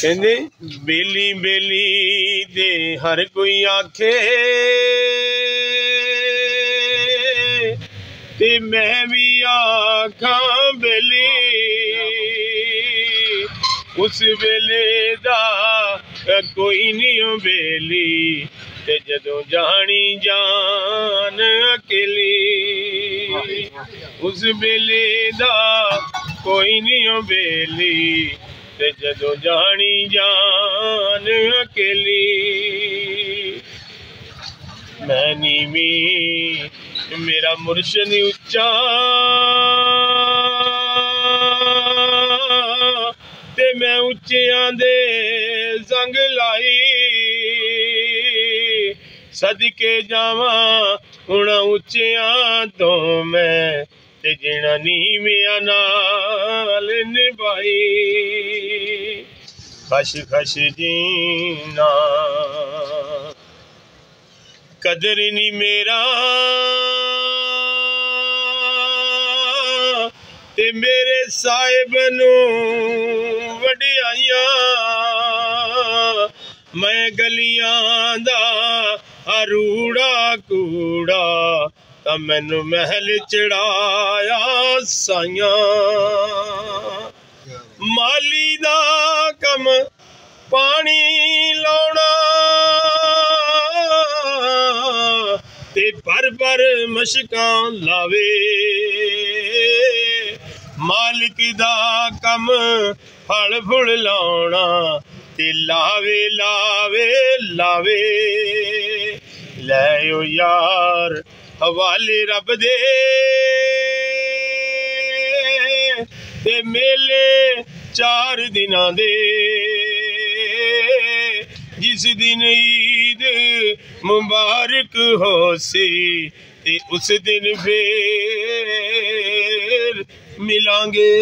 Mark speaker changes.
Speaker 1: कहंदे बेली बेली दे हर कोई आखे ते मैं भी आखा बेली उस वेले दा कोई नहीं बेली ते जदों जानी जान अकेली उस वेले दा कोई नहीं बेली ते जदों जानी जान अकेली मैं नीवी मेरा मुर्शद उच्चा ते मैं उच्चियां दे संग लाई सदके जावा हुण उच्चियां तो मैं ते जिना नीवियां नाल निभाई खश खश जीना कदर नहीं मेरा ते मेरे साहिब नू वडियाइयां मैं गलियां दा अरूड़ा कूड़ा ता मैनू महल चढ़ाया साइयां माली दा कम पानी लाउणा ते पर मशकां लावे मालिक दा कम फल फुल लाउणा ते लावे लावे लावे लै यार हवाले रब दे ते मेले 4 दिनां दे जिस दिन ईद मुबारक हो सी ते उस दिन फिर मिलांगे।